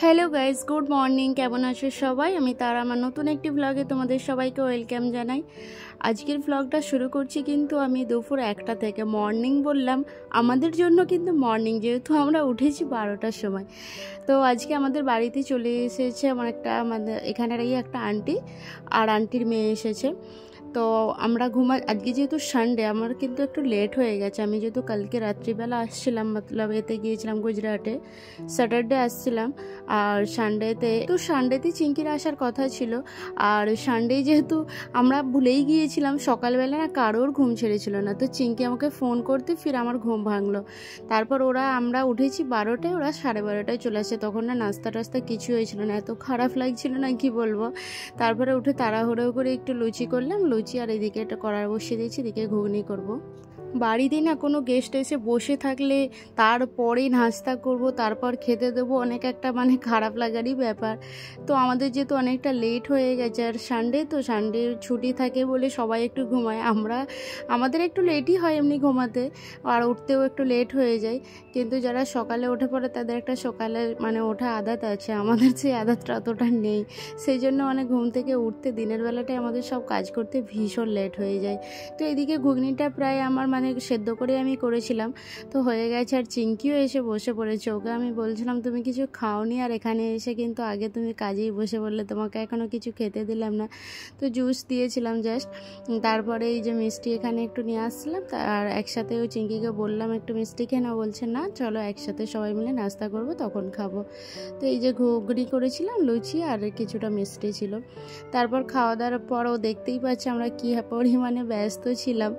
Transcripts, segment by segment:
Hello guys, good morning. কেমন আছো সবাই? আমি তার আমার নতুন একটি ব্লগে তোমাদের সবাইকে ওয়েলকাম জানাই। আজকের ব্লগটা শুরু করছি কিন্তু আমি দুপুর 1টা থেকে। মর্নিং বললাম, আমাদের জন্য কিন্তু মর্নিং, যেহেতু আমরা উঠেছি 12টার সময়। তো আজকে আমাদের বাড়িতে চলে এসেছে আমাদের এখানেরই একটা আন্টি, আর আন্টির মেয়ে এসেছে। তো আমরা আজকে যেহেতু সানডে, আমার কিন্তু একটু লেট হয়ে গেছে। আমি যেহেতু কালকে রাত্রিবেলা আসছিলাম, মতলব এতে গিয়েছিলাম গুজরাটে, স্যাটারডে আসছিলাম। আর সানডেতে চিঙ্কির আসার কথা ছিল। আর সানডে যেহেতু আমরা ভুলেই গিয়েছিলাম, সকালবেলা না কারোর ঘুম ছেড়েছিল না। তো চিঙ্কি আমাকে ফোন করতে ফির আমার ঘুম ভাঙলো। তারপর আমরা উঠেছি 12টায়, ওরা 12:30টায় চলে আসে। তখন না নাস্তা টাস্তা কিছু হয়েছিল না, এত খারাপ লাগছিল না কি বলবো। তারপরে উঠে তাড়াহুড়ো করে একটু লুচি করলাম, লুচি আর এদিকে একটা কড়াই বসিয়ে দিয়েছি, এদিকে ঘুগনি করব। বাড়িতে না কোনো গেস্ট এসে বসে থাকলে তারপরে নাস্তা করব, তারপর খেতে দেবো, অনেক একটা খারাপ লাগারই ব্যাপার। তো আমাদের যেহেতু অনেকটা লেট হয়ে গেছে, আর সানডে ছুটি থাকে বলে সবাই একটু ঘুমায়। আমাদের একটু লেটই হয় এমনি ঘুমাতে, আর উঠতেও একটু লেট হয়ে যায়। কিন্তু যারা সকালে উঠে পড়ে তাদের একটা সকালে ওঠা আদত আছে, আমাদের সেই আদতটা অতটা নেই। সেই জন্য ঘুম থেকে উঠতে দিনের বেলাটায় আমাদের সব কাজ করতে ভীষণ লেট হয়ে যায়। তো এদিকে ঘুগনিটা প্রায় আমার সেদ্ধ করে আমি করেছিলাম, তো হয়ে গেছে। আর চিঙ্কিও এসে বসে পড়েছে। ওকে আমি বলছিলাম তুমি কিছু খাওনি, আর এখানে এসে কিন্তু আগে তুমি কাজেই বসে পড়লে, তোমাকে এখনও কিছু খেতে দিলাম না। তো জুস দিয়েছিলাম জাস্ট। তারপরে এই যে মিষ্টি এখানে একটু নিয়ে আসছিলাম, আর একসাথে ওই চিঙ্কিকে বললাম একটু মিষ্টি খেয়ে নাও, বলছে না চলো একসাথে সবাই মিলে নাস্তা করবো, তখন খাবো। তো এই যে ঘুগনি করেছিলাম, লুচি আর কিছুটা মিষ্টি ছিল। তারপর খাওয়া দাওয়ার পর ও দেখতেই পাচ্ছে আমরা কী পরিমাণে ব্যস্ত ছিলাম,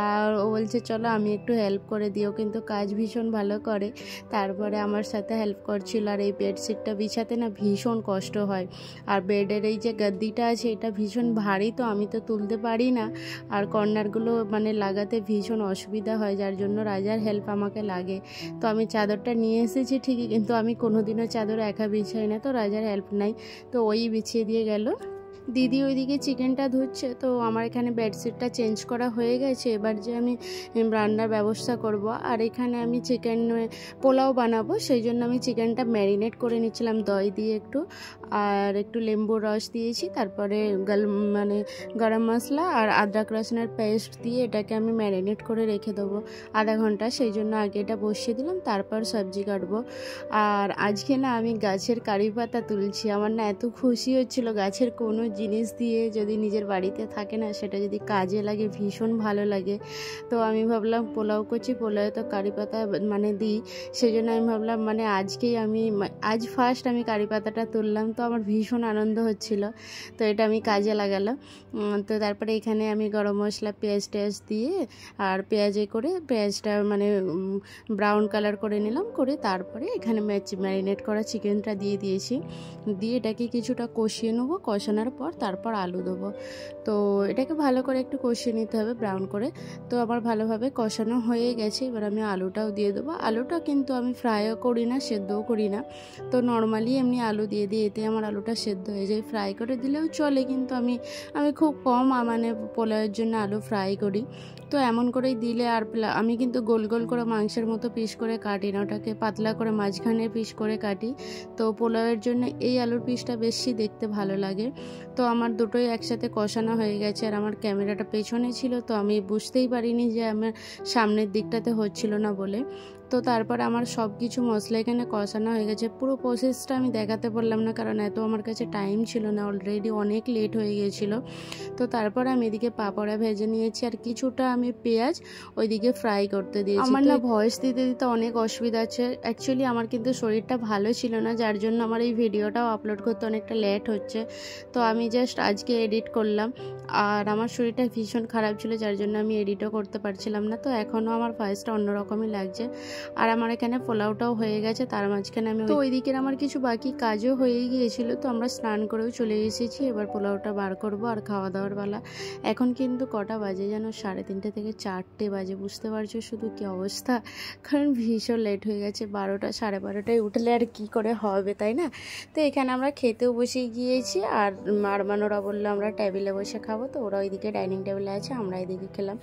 আর ও বলছে চলো আমি একটু হেল্প করে দিও, কিন্তু কাজ ভীষণ ভালো করে। তারপরে আমার সাথে হেল্প করছিল। আর এই বেডশিটটা বিছাতে না ভীষণ কষ্ট হয়, আর বেডের এই যে গাদ্দিটা আছে এটা ভীষণ ভারী, তো আমি তো তুলতে পারি না, আর কর্নারগুলো লাগাতে ভীষণ অসুবিধা হয়, যার জন্য রাজার হেল্প আমাকে লাগে। তো আমি চাদরটা নিয়ে এসেছি ঠিকই, কিন্তু আমি কোনোদিনও চাদর একা বিছাই না, তো রাজার হেল্প নাই, তো ওই বিছিয়ে দিয়ে গেল। দিদি ওইদিকে চিকেনটা ধুচ্ছে। তো আমার এখানে বেডশিটটা চেঞ্জ করা হয়ে গেছে, এবার যে আমি রান্নার ব্যবস্থা করব। আর এখানে আমি চিকেন পোলাও বানাবো, সেই জন্য আমি চিকেনটা ম্যারিনেট করে নিচ্ছিলাম দই দিয়ে একটু, আর একটু লেম্বুর রস দিয়েছি। তারপরে গরম মশলা আর আদরক রসুনের পেস্ট দিয়ে এটাকে আমি ম্যারিনেট করে রেখে দেবো আধা ঘন্টা, সেই জন্য আগে এটা বসিয়ে দিলাম, তারপর সবজি কাটবো। আর আজকে না আমি গাছের কারি পাতা তুলছি। আমার না এত খুশি হচ্ছিল, গাছের কোনো জিনিস দিয়ে যদি নিজের বাড়িতে থাকে না, সেটা যদি কাজে লাগে ভীষণ ভালো লাগে। তো আমি ভাবলাম পোলাও করছি, পোলাও তো কারি পাতা দিই, সেই জন্য আমি ভাবলাম আজ ফার্স্ট আমি কারি পাতাটা তুললাম। তো আমার ভীষণ আনন্দ হচ্ছিল, তো এটা আমি কাজে লাগালাম। তো তারপরে এখানে আমি গরম মশলা পেঁয়াজ টেয়াজ দিয়ে, আর পেঁয়াজটা ব্রাউন কালার করে নিলাম, করে তারপরে এখানে ম্যারিনেট করা চিকেনটা দিয়ে দিয়েছি, দিয়ে এটাকে কিছুটা কষিয়ে নেবো। কষানোর পর তারপর আলু দেবো। তো এটাকে ভালো করে একটু কষিয়ে নিতে হবে ব্রাউন করে। তো আমার ভালোভাবে কষানো হয়ে গেছে, এবার আমি আলুটাও দিয়ে দেবো। আলুটা কিন্তু আমি ফ্রাইও করি না, সেদ্ধও করি না, তো নর্মালি এমনি আলু দিয়ে দিই, এতে আমার আলুটা সেদ্ধ হয়ে যায়। ফ্রাই করে দিলেও চলে, কিন্তু আমি খুব কম পোলাওয়ের জন্য আলু ফ্রাই করি। তো এমন করেই দিলে, আর আমি কিন্তু গোল গোল করে মাংসের মতো পিস করে কাটি না, ওটাকে পাতলা করে মাঝখানে পিস করে কাটি। তো পোলাওয়ের জন্য এই আলুর পিসটা বেশি দেখতে ভালো লাগে। তো আমার দুটোই একসাথে কষানো হয়ে গেছে, আর আমার ক্যামেরাটা পেছনে ছিল, তো আমি বুঝতেই পারিনি যে আমার সামনের দিকটাতে হচ্ছিল না বলে। তো তারপর আমার সব কিছু মশলা এখানে কষানো হয়ে গেছে। পুরো প্রসেসটা আমি দেখাতে পারলাম না, কারণ এত আমার কাছে টাইম ছিল না, অলরেডি অনেক লেট হয়ে গিয়েছিল। তো তারপর আমি এদিকে পাপড়া ভেজে নিয়েছি, আর কিছুটা আমি পেঁয়াজ ওইদিকে ফ্রাই করতে দিয়েছি। আমার না ভয়েস দিতে দিতে অনেক অসুবিধা আছে, অ্যাকচুয়ালি আমার কিন্তু শরীরটা ভালো ছিল না, যার জন্য আমার এই ভিডিওটাও আপলোড করতে অনেকটা লেট হচ্ছে। তো আমি জাস্ট আজকে এডিট করলাম, আর আমার শরীরটা ভীষণ খারাপ ছিল, যার জন্য আমি এডিটও করতে পারছিলাম না। তো এখনও আমার ভয়েসটা অন্যরকমই লাগছে। আর আমার এখানে পোলাওটাও হয়ে গেছে, তার মাঝখানে আমি তো ওই দিকের আমার কিছু বাকি কাজও হয়ে গিয়েছিল। তো আমরা স্নান করেও চলে এসেছি, এবার পোলাওটা বার করব আর খাওয়া দাওয়ার বেলা। এখন কিন্তু কটা বাজে যেন, 3:30 থেকে 4টে বাজে, বুঝতে পারছো শুধু কি অবস্থা, কারণ ভীষণ লেট হয়ে গেছে। 12টা 12:30টায় উঠলে আর কি করে হবে, তাই না? তো এখানে আমরা খেতেও বসে গিয়েছি, আর মারমানোরা বললো আমরা টেবিলে বসে খাবো, তো ওরা ওইদিকে ডাইনিং টেবিলে আছে, আমরা এদিকে খেলাম।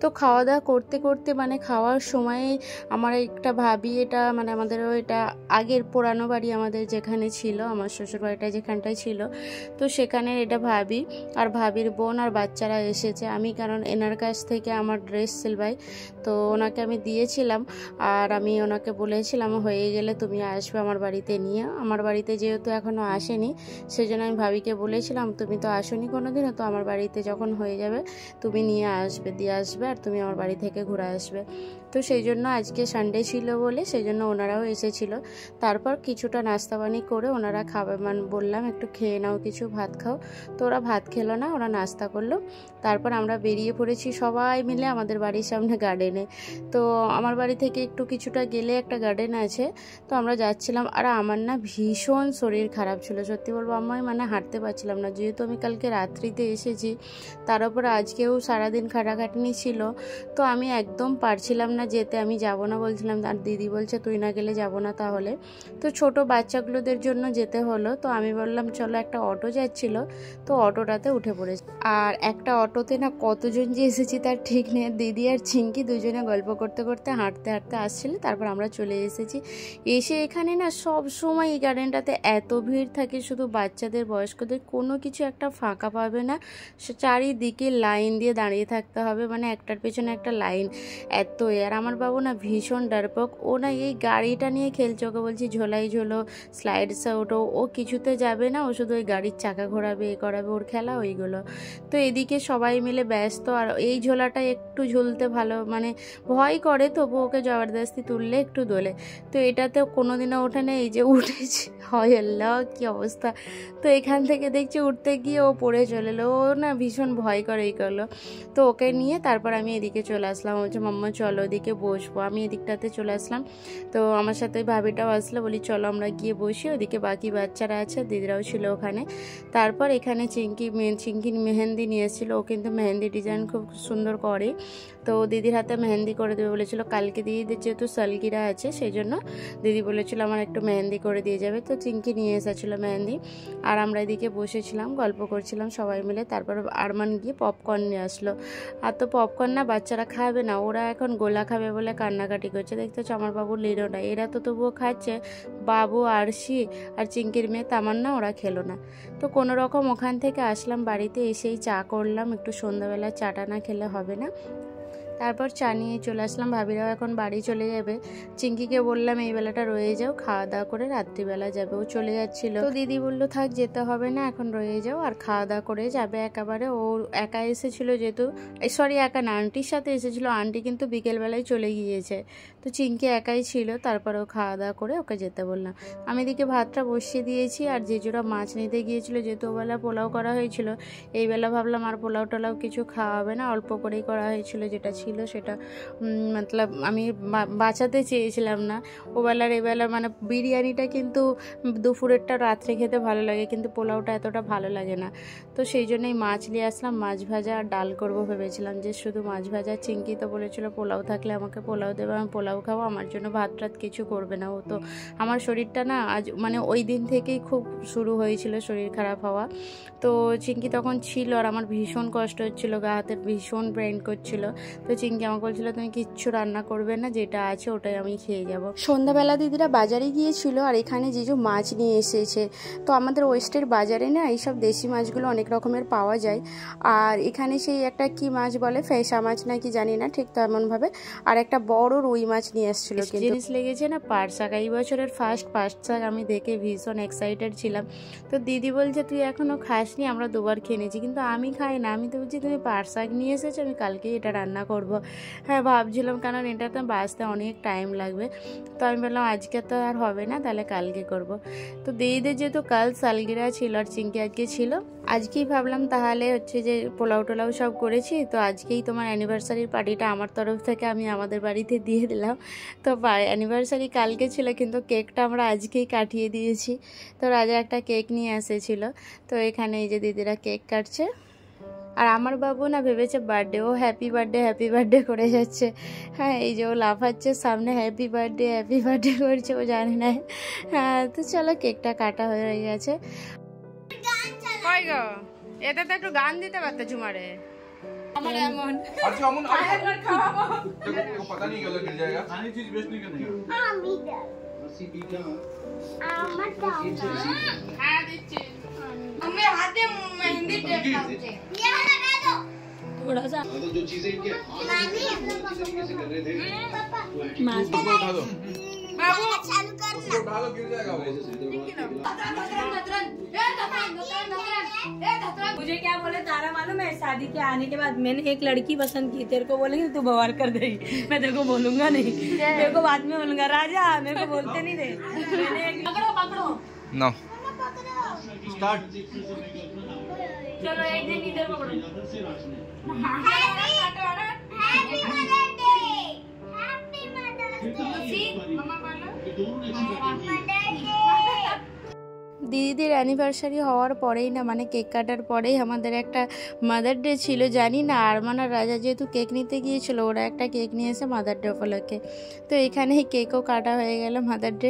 তো খাওয়া দাওয়া করতে করতে খাওয়ার সময়ে আমার একটা ভাবি, এটা মানে আমাদেরও এটা আগের পুরানো বাড়ি আমাদের যেখানে ছিল, আমার শ্বশুর বাড়িটা যেখানটায় ছিল, তো সেখানে এটা ভাবি আর ভাবির বোন আর বাচ্চারা এসেছে। আমি কারণ এনার কাছ থেকে আমার ড্রেস সিলবাই, তো ওনাকে আমি দিয়েছিলাম আর আমি ওনাকে বলেছিলাম হয়ে গেলে তুমি আসবে আমার বাড়িতে নিয়ে। আমার বাড়িতে যেহেতু এখনও আসেনি সেই জন্য আমি ভাবিকে বলেছিলাম তুমি তো আসোনি কোনোদিনও, তো আমার বাড়িতে যখন হয়ে যাবে তুমি নিয়ে আসবে, দিয়ে আসবে আর তুমি আমার বাড়ি থেকে ঘুরে আসবে। তো সেই জন্য আজকে সানডে ছিল বলে সেই জন্য ওনারাও এসেছিল। তারপর কিছুটা নাস্তা পানি করে ওনারা খাবে, মানে বললাম একটু খেয়ে নাও, কিছু ভাত খাও, তো ওরা ভাত খেলো না, ওরা নাস্তা করলো। তারপর আমরা বেরিয়ে পড়েছি সবাই মিলে আমাদের বাড়ির সামনে গার্ডেনে। তো আমার বাড়ি থেকে একটু কিছুটা গেলে একটা গার্ডেন আছে, তো আমরা যাচ্ছিলাম। আর আমার না ভীষণ শরীর খারাপ ছিল, সত্যি বলবো আমি মানে হাঁটতে পারছিলাম না, যেহেতু আমি কালকে রাত্রিতে এসেছি, তার উপর আজকেও সারাদিন খাটাখাটনি ছিল, তো আমি একদম পারছিলাম না যেতে। আমি যাব না বলছিলাম, আর দিদি বলছে তুই না গেলে যাব না তাহলে। তো ছোট বাচ্চাগুলোদের জন্য যেতে হলো, তো আমি বললাম চলো, একটা অটো যাচ্ছিল, তো অটোটাতে উঠে পড়েছি। আর একটা অটোতে না কতজন যে এসেছি তার ঠিক নেই, দিদি আর চিঙ্কি দুজনে গল্প করতে করতে হাঁটতে হাঁটতে আসছিল, তারপর আমরা চলে এসেছি। এসে এখানে না সব সময় এই গার্ডেনটাতে এত ভিড় থাকে, শুধু বাচ্চাদের বয়স্কদের কোনো কিছু একটা ফাঁকা পাবে না, চারিদিকে লাইন দিয়ে দাঁড়িয়ে থাকতে হবে, মানে একটার পেছনে একটা লাইন, এত। আর আমার বাবু না ভীষণ ডারপক, ও না এই গাড়িটা নিয়ে খেলছে, ওকে বলছি ঝোলাই ঝোলো, স্লাইডসে ওঠো, ও কিছুতে যাবে না, ও শুধু ওই গাড়ির চাকা ঘোরাবে, এ করাবে, ওর খেলা ওইগুলো। তো এদিকে সবাই মিলে ব্যস্ত, আর এই ঝোলাটা একটু ঝুলতে ভালো মানে ভয় করে, তবু ওকে জবরদস্তি তুললে একটু দোলে। তো এটাতেও কোনোদিনও ওঠে না, এই যে উঠেছে, হয় আল্লাহ কি অবস্থা। তো এখান থেকে দেখছি উঠতে গিয়ে ও পড়ে চলে এলো, ও না ভীষণ ভয় করে এই করলো। তো ওকে নিয়ে তারপর আমি এদিকে চলে আসলাম, বলছে মাম্মা চলো ওদিকে বসবো, আমি এদিকটাতে চলে আসলাম। তো আমার সাথে ভাবিটাও আসলো, বলি চলো আমরা গিয়ে বসি, ওদিকে বাকি বাচ্চারা আছে, দিদিরাও ছিল ওখানে। তারপর এখানে চিঙ্কির মেহেন্দি নিয়ে এসেছিলো, ও কিন্তু মেহেন্দি ডিজাইন খুব সুন্দর করে, তো দিদির হাতে মেহেন্দি করে দেবে বলেছিল। কালকে দিদিদের যেহেতু সালগিরা আছে সেই জন্য দিদি বলেছিল আমার একটু মেহেন্দি করে দিয়ে যাবে, তো চিঙ্কি নিয়ে এসেছিলো মেহেন্দি। আর আমরা এদিকে বসেছিলাম গল্প করছিলাম সবাই মিলে। তারপর আরমান গিয়ে পপকর্ন নিয়ে আসলো, আর তো পপকর্ন না বাচ্চারা খাবে না, ওরা এখন গোলা খাবে বলে কান্নাকাটি করছে। দেখতেছো আমার বাবু লিরোটা, এরা তো তবুও খাচ্ছে, বাবু আরশি আর চিঙ্কির মেয়ে তামান্না ওরা খেলো না। তো কোনো রকম ওখান থেকে আসলাম বাড়িতে, এসেই চা করলাম, একটু সন্ধ্যাবেলা চাটা না খেলে হবে না। তারপর চা নিয়ে চলে আসলাম, ভাবিরাও এখন বাড়ি চলে যাবে। চিঙ্কিকে বললাম এই বেলাটা রয়ে যাও, খাওয়া দাওয়া করে রাত্রিবেলা যাবে, ও চলে যাচ্ছিল। তো দিদি বললো থাক যেতে হবে না, এখন রয়ে যাও আর খাওয়া দাওয়া করে যাবে একেবারে। ও একা এসেছিলো যেহেতু, সরি একা না, আন্টির সাথে এসেছিলো, আন্টি কিন্তু বিকেলবেলায় চলে গিয়েছে, তো চিঙ্কি একাই ছিল। তারপরে ও খাওয়া দাওয়া করে ওকে যেতে বললাম। আমি এদিকে ভাতটা বসিয়ে দিয়েছি, আর জেজুরা মাছ নিতে গিয়েছিল, যেহেতু ওবেলা পোলাও করা হয়েছিল, এই বেলা ভাবলাম আর পোলাও টোলাও কিছু খাওয়া হবে না, অল্প করেই করা হয়েছিল, যেটা ছিল সেটা মতলব আমি বাঁচাতে চেয়েছিলাম না। ওবেলার এবেলার মানে বিরিয়ানিটা কিন্তু দুপুরেরটা রাত্রে খেতে ভালো লাগে, কিন্তু পোলাওটা এতটা ভালো লাগে না, তো সেই জন্যই মাছ নিয়ে আসলাম। মাছ ভাজা আর ডাল করবো ভেবেছিলাম, যে শুধু মাছ ভাজা। চিঙ্কি তো বলেছিল পোলাও থাকলে আমাকে পোলাও দেবে, আমি পোলাও খাবো, আমার জন্য ভাত টাত কিছু করবে না। ও তো আমার শরীরটা না আজ মানে ওই দিন থেকেই খুব শুরু হয়েছিল শরীর খারাপ হওয়া, তো চিঙ্কি তখন ছিল আর আমার ভীষণ কষ্ট হচ্ছিলো, গা হাতে ভীষণ ব্রেন করছিল। তো চিঙ্কি আমাকে বলছিল তুমি কিচ্ছু রান্না করবে না, যেটা আছে ওটাই আমি খেয়ে যাব। সন্ধ্যাবেলা দিদিরা বাজারে গিয়েছিল, আর এখানে জিজু মাছ নিয়ে এসেছে। তো আমাদের ওয়েস্টের বাজারে না এইসব দেশি মাছগুলো অনেক রকমের পাওয়া যায়, আর এখানে সেই একটা কি মাছ বলে, ফেসা মাছ নাকি জানি না ঠিক তেমনভাবে, আর একটা বড় রুই মাছ নিয়ে এসেছিলো। কিন্তু জিনিস লেগেছে না পাট শাক, এই বছরের ফার্স্ট পাট শাক, আমি দেখে ভীষণ এক্সাইটেড ছিলাম। তো দিদি বলছে তুই এখনও খাসনি, আমরা দুবার খেয়ে নিয়েছি, কিন্তু আমি খাই না। আমি তো বলছি তুমি পাট শাক নিয়ে এসেছো, আমি কালকেই এটা রান্না করবো। হ্যাঁ ভাবছিলাম, কারণ এটা তো বাঁচতে অনেক টাইম লাগবে, তো আমি বললাম আজকে তো আর হবে না, তাহলে কালকে করব। তো দিদিদের যেহেতু কাল সালগিরা ছিল আর চিঙ্কি আজকে ছিল, আজকেই ভাবলাম তাহলে হচ্ছে যে পোলাও টোলাও সব করেছি, তো আজকেই তোমার অ্যানিভার্সারির পার্টিটা আমার তরফ থেকে আমি আমাদের বাড়িতে দিয়ে দিলাম। তো অ্যানিভার্সারি কালকে ছিল, কিন্তু কেকটা আমরা আজকেই কাটিয়ে দিয়েছি। তো রাজা একটা কেক নিয়ে এসেছিলো, তো এখানে এই যে দিদিরা কেক কাটছে। আর আমার বাবু না ভেবেছে বার্থডে, ও হ্যাপি বার্থডে করে যাচ্ছে। হ্যাঁ এই যে ও লাফাচ্ছে সামনে, হ্যাপি বার্থডে করছে, ও জানে না। হ্যাঁ তো চলো কেকটা কাটা হয়ে গেছে। কই গো, এটা তো একটু গান দিতে পারতো ঝুমারে। हमारे अमन अच्छा अमन देखो पता नहीं क्या गिर जाएगा खाने चीज वेस्ट नहीं करने हमें हाथे मेहंदी थोड़ा सा जो चीजें इनके कैसे कर रहे थे उसको उठा दो बाबू उसको उठा दो गिर जाएगा वो मुझे क्या बोले तारा मालूम है, शादी के आने के बाद मैंने एक लड़की पसंद की, तेरे को बोलेंगे तू बवाल कर देगी, मैं तेरे को बोलूंगा नहीं, तेरे को बाद में बोलूंगा राजा, मेरे को बोलते नहीं थे। मैंने एक पकड़ो पकड़ो नो स्टार्ट चलो एक दिन इधर पकड़ो। দিদিদের অ্যানিভার্সারি হওয়ার পরেই না, মানে কেক কাটার পরেই আমাদের একটা মাদার ডে ছিল। জানি না আরমান আর রাজা যেহেতু কেক নিতে গিয়েছিল, ওরা একটা কেক নিয়ে এসে মাদার ডে উপলক্ষে, তো এখানেই কেকও কাটা হয়ে গেল মাদার ডে।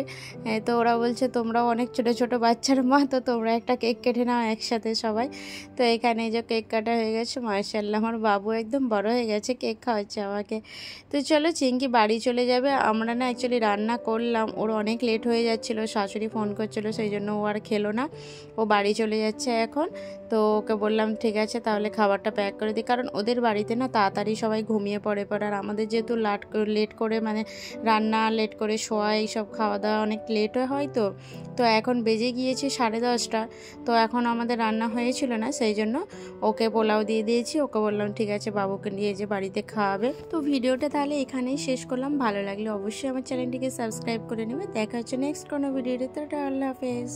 তো ওরা বলছে তোমরাও অনেক ছোটো ছোটো বাচ্চার মা, তো তোমরা একটা কেক কেটে নাও একসাথে সবাই। তো এখানে যে কেক কাটা হয়ে গেছে, মাশাআল্লাহ আমার বাবু একদম বড় হয়ে গেছে, কেক খাওয়াচ্ছে আমাকে। তো চলো চিঙ্কি বাড়ি চলে যাবে। আমরা না অ্যাকচুয়ালি রান্না করলাম, ওর অনেক লেট হয়ে যাচ্ছিলো, শাশুড়ি ফোন করছিলো, সেই জন্য ও আর খেলো না, ও বাড়ি চলে যাচ্ছে এখন। তো ওকে বললাম ঠিক আছে তাহলে খাবারটা প্যাক করে দিই, কারণ ওদের বাড়িতে না তাড়াতাড়ি সবাই ঘুমিয়ে পড়ে, আর আমাদের যেহেতু লেট করে মানে রান্না লেট করে শোয়া, এইসব খাওয়া দাওয়া অনেক লেট হয়। তো এখন বেজে গিয়েছে 10:30, তো এখন আমাদের রান্না হয়েছিল না, সেই জন্য ওকে পোলাও দিয়ে দিয়েছি। ওকে বললাম ঠিক আছে বাবুকে নিয়ে যে বাড়িতে খাওয়াবে। তো ভিডিওটা তাহলে এখানেই শেষ করলাম। ভালো লাগলে অবশ্যই আমার চ্যানেলটিকে সাবস্ক্রাইব করে নেবে। দেখা হচ্ছে নেক্সট কোনো ভিডিওতে। আল্লাহ হাফেজ।